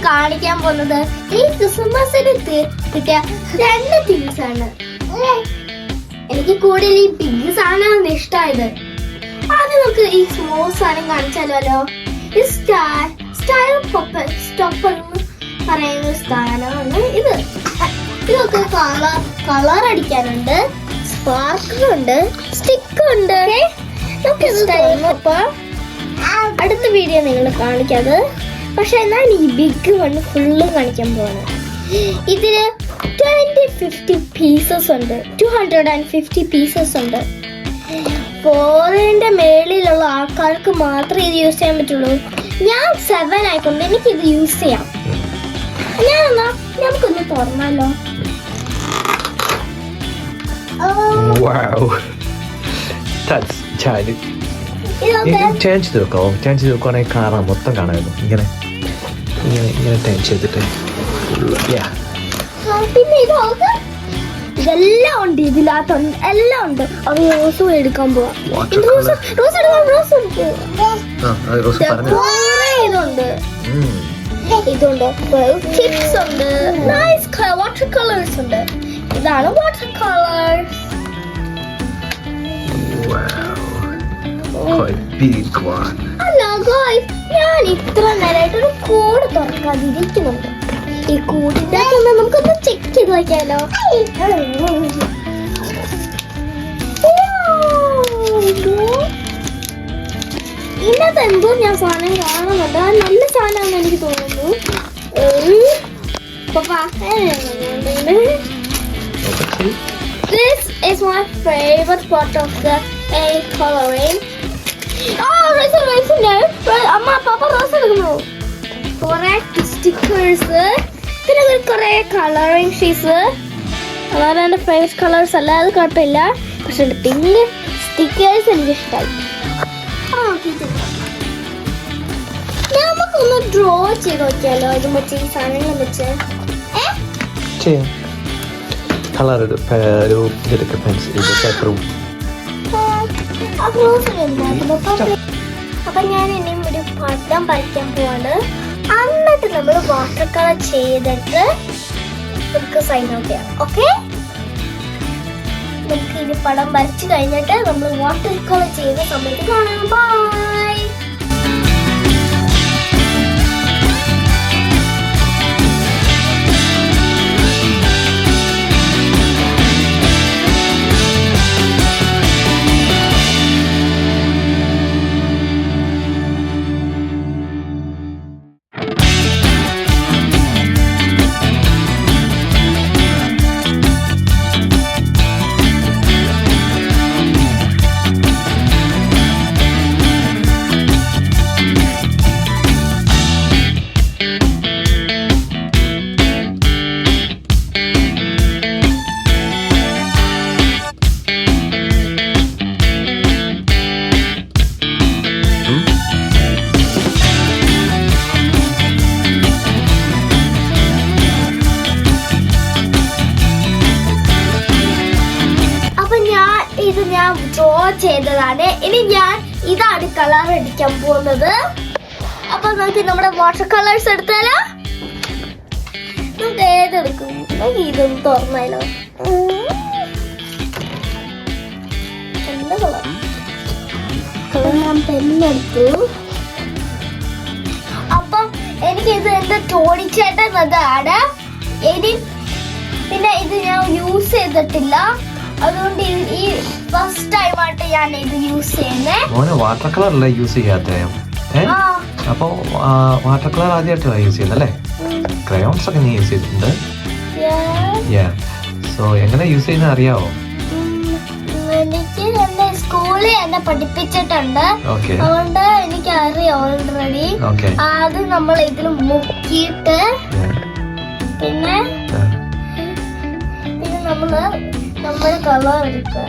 കാണിക്കാൻ പോകുന്നത് ഈ ക്രിസ്മസിന് കിട്ടിയ 2 തിങ്സ് ആണ്. എനിക്ക് കൂടുതൽ ഈ ബിഗ് സാധനമാണ് ഇഷ്ടമായത്. ആദ്യം നമുക്ക് ഈ സ്മോൾ സാധനം കാണിച്ചാലോ. ഈ സ്റ്റൈൽ സ്റ്റോപ്പർ എന്ന് പറയുന്ന സാധനമാണ് ഇത്. ഇതൊക്കെ കളർ അടിക്കാനുണ്ട്, സ്പാർക്കർ ഉണ്ട്, സ്റ്റിക്ക് ഉണ്ട്. അടുത്ത വീഡിയോ നിങ്ങൾ കാണിക്കാത്. പക്ഷെ എന്നാൽ ഈ ബിഗ് വൺ ഫുള്ള് കാണിക്കാൻ പോവാണ്. ഇതില് 250 പീസസ് ഉണ്ട്, 250 പീസസ് ഉണ്ട്. 4ന്റെ മേളിലുള്ള ആൾക്കാർക്ക് മാത്രമേ ഇത് യൂസ് ചെയ്യാൻ പറ്റുള്ളൂ. ഞാൻ 7 ആയിക്കൊണ്ട് എനിക്ക് ഇത് യൂസ് ചെയ്യാം. നമുക്കൊന്ന് തുറന്നാലോ. ടേൺ ചെയ്ത് വെക്കുവാണെങ്കിൽ കാണാം, മൊത്തം കാണാമായിരുന്നു. ഇങ്ങനെ ടേൺ ചെയ്തിട്ട് പിന്നെ ഇതെല്ലാം ഉണ്ട്, ഇതിനകത്ത് എല്ലാം ഉണ്ട്. അത് റോസ് എടുക്കാൻ പോവാം. ഇതുണ്ട്, ചിപ്സ് ഉണ്ട്, നൈസ് വാട്ടർ കളേഴ്സ് ഉണ്ട്. ഇതാണ് വാട്ടർ കളേഴ്സ്. അല്ല ഗായ്സ്, ഞാൻ ഇത്ര നേരമായിട്ട് ഒരു കൂട് തുറക്കാതിരിക്കുന്നുണ്ട്. ഈ കൂടിന്റെ നമുക്കൊന്ന് ചെക്ക് ചെയ്ത് നോക്കിയാലോ. ഇതിനകത്ത് എന്തോ ഞാൻ സാധനം കാണുന്നുണ്ട്. അത് നല്ല സാധനമാണെന്ന് എനിക്ക് തോന്നുന്നു. This is my favorite part of the egg coloring. അമ്മ പാപ്പ റോസ് എടുക്കുന്നു. കുറെ സ്റ്റിക്കേഴ്സ്, പിന്നെ കുറെ കളറിംഗ് ഷീറ്റ്സ്. അതാണ് എൻ്റെ ഫേവറേറ്റ് കളേഴ്സ്. അല്ല അത് കുഴപ്പമില്ല, പക്ഷെ പിങ്ക് സ്റ്റിക്കേഴ്സ് എനിക്ക് ഇഷ്ടമായി. നമുക്കൊന്ന് ഡ്രോ ചെയ്ത് നോക്കിയാലോ. ഇത് വെച്ച് ഈ സാധനങ്ങൾ വെച്ച് അപ്പൊ ഞാൻ ഇനിയും ഒരു പടം വരയ്ക്കാൻ പോവാണ്. എന്നിട്ട് നമ്മൾ വാട്ടർ കളർ ചെയ്തിട്ട് നമുക്ക് സൈൻ ഔട്ട് ചെയ്യാം. ഓക്കെ, നമുക്ക് ഇനി പടം വരച്ചു കഴിഞ്ഞിട്ട് നമ്മൾ വാട്ടർ കളർ ചെയ്യുന്ന സമയത്ത് കാണാം. ബൈ. ഞാൻ ഡ്രോ ചെയ്തതാണ്. ഇനി ഞാൻ ഇതാണ് കളർ അടിക്കാൻ പോകുന്നത്. അപ്പൊ നമുക്ക് നമ്മുടെ വാട്ടർ കളേഴ്സ് എടുത്താലോ. നമുക്ക് ഏതെടുക്കും? ഇതൊന്ന് തുറന്നാലോ. ഞാൻ പെണ്ണെടുത്തു. അപ്പൊ എനിക്ക് ഇത് എന്റെ തോണിച്ചേട്ടതാണ്. ഇനി പിന്നെ ഇത് ഞാൻ യൂസ് ചെയ്തിട്ടില്ല, അതുകൊണ്ട് ഈ ഫസ്റ്റ് ടൈം ആയിട്ട് ഞാൻ ഇത് യൂസ് ചെയ്യുന്നത്. വാട്ടർ കളർ അല്ല യൂസ് ചെയ്യാത്ത. അപ്പൊ വാട്ടർ കളർ ആദ്യമായിട്ടാണ് യൂസ് ചെയ്യുന്നല്ലേ? ക്രയോൺസ് ഒക്കെ നീ യൂസ് ചെയ്തിട്ടുണ്ട്. സോ എങ്ങനെ യൂസ് ചെയ്യുന്ന അറിയാവോ? എനിക്ക് എന്റെ സ്കൂളിൽ എന്നെ പഠിപ്പിച്ചിട്ടുണ്ട്, അതുകൊണ്ട് എനിക്ക് അറിയാം ഓൾറെഡി. അത് നമ്മൾ ഇതിൽ മുക്കിയിട്ട് പിന്നെ നമ്മൾ കളർ എടുക്കുക.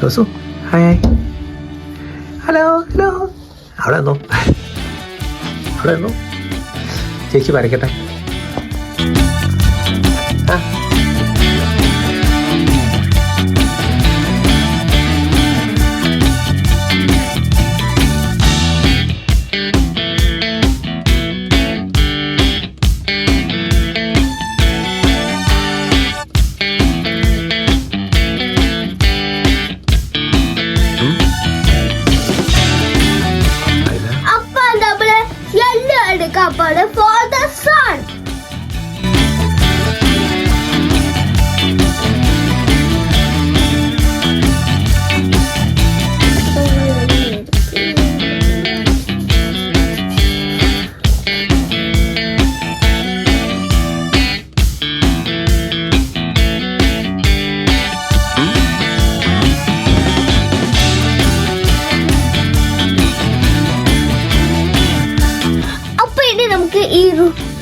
Rosu hi hi. Hello hello. അവിടെ നിന്നോ, അവിടെ നിന്നോ. ചേച്ചി വരയ്ക്കട്ടെ. ആ But for the sun.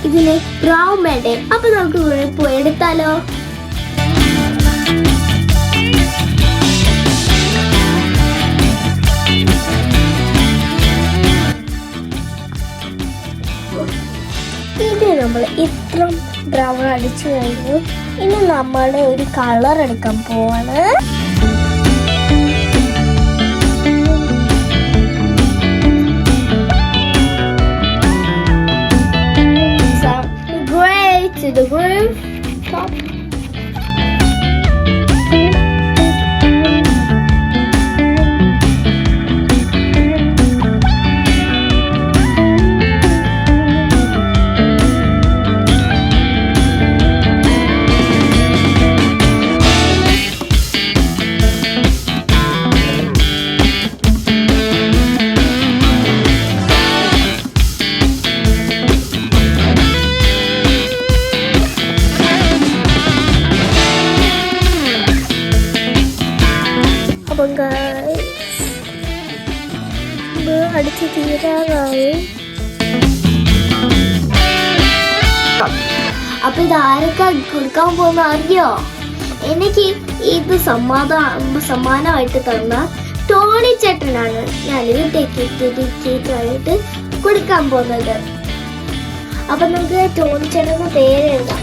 ഇതിനെ ബ്രൗൺ വേണ്ടേ? അപ്പൊ നമുക്ക് പോയി എടുത്താലോ? ഇത് നമ്മൾ ഇത്ര ബ്രൗൺ അടിച്ചു കഴിഞ്ഞു. ഇനി നമ്മൾ ഒരു കളർ എടുക്കാൻ പോവാണ്. To the roof top. അടിച്ച് തീരാറായി. അപ്പൊ ഇത് ആരൊക്കെ കൊടുക്കാൻ പോകുന്ന അറിയോ? എനിക്ക് ഇത് സമ്മാനമായിട്ട് തന്ന ടോണി ചേട്ടനാണ് ഞാനിത് ടിക്കറ്റായിട്ട് കൊടുക്കാൻ പോകുന്നത്. അപ്പൊ നമുക്ക് ടോണി ചേട്ടന് പേര് എഴുതാം.